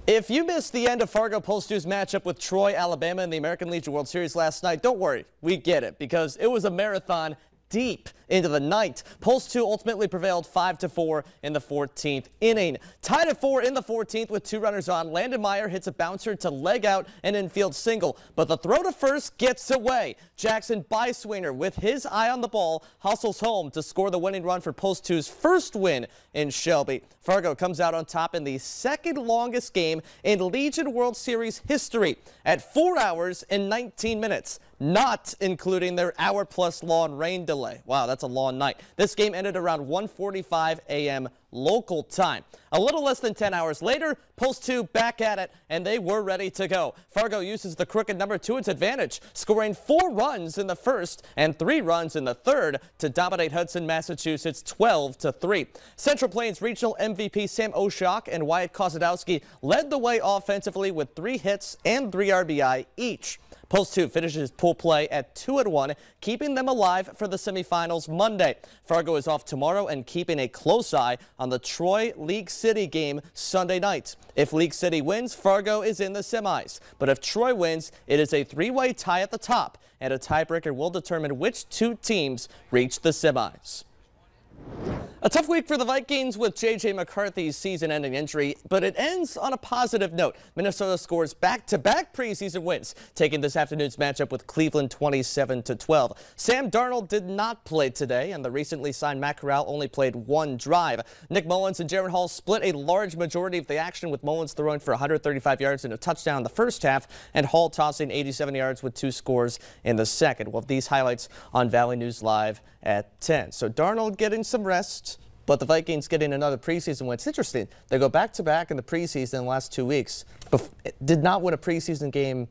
If you missed the end of Fargo Post 2's matchup with Troy, Alabama in the American Legion World Series last night, don't worry, we get it, because it was a marathon deep into the night. Post 2 ultimately prevailed 5-4 in the 14th inning. Tied at 4 in the 14th with 2 runners on, Landon Meyer hits a bouncer to leg out an infield single, but the throw to first gets away. Jackson Beiswinger, with his eye on the ball, hustles home to score the winning run for Post 2's first win in Shelby. Fargo comes out on top in the second longest game in Legion World Series history at 4 hours and 19 minutes. Not including their hour-plus long rain delay. Wow, that's a long night. This game ended around 1:45 a.m. local time. A little less than 10 hours later, Post 2 back at it, and they were ready to go. Fargo uses the crooked number to its advantage, scoring 4 runs in the first and 3 runs in the third to dominate Hudson, Massachusetts 12-3. Central Plains Regional MVP Sam Oshak and Wyatt Kozadowski led the way offensively with 3 hits and 3 RBI each. Post 2 finishes pool play at 2-1, keeping them alive for the semifinals Monday. Fargo is off tomorrow and keeping a close eye on the Troy League City game Sunday night. If League City wins, Fargo is in the semis. But if Troy wins, it is a 3-way tie at the top, and a tiebreaker will determine which 2 teams reach the semis. A tough week for the Vikings with J.J. McCarthy's season-ending injury, but it ends on a positive note. Minnesota scores back-to-back preseason wins, taking this afternoon's matchup with Cleveland 27-12. Sam Darnold did not play today, and the recently signed Matt Corral only played 1 drive. Nick Mullins and Jaren Hall split a large majority of the action, with Mullins throwing for 135 yards and a touchdown in the first half, and Hall tossing 87 yards with 2 scores in the second. We'll have these highlights on Valley News Live at 10. So Darnold getting some rest, but the Vikings getting another preseason win. It's interesting. They go back-to-back in the preseason in the last 2 weeks. Did not win a preseason game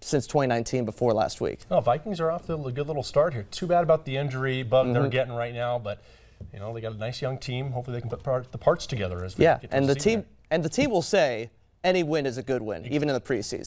since 2019 before last week. Oh, Vikings are off to a good little start here. Too bad about the injury bug they're getting right now, but you know, they got a nice young team. Hopefully they can put the parts together as we get to and the team will say any win is a good win, even in the preseason.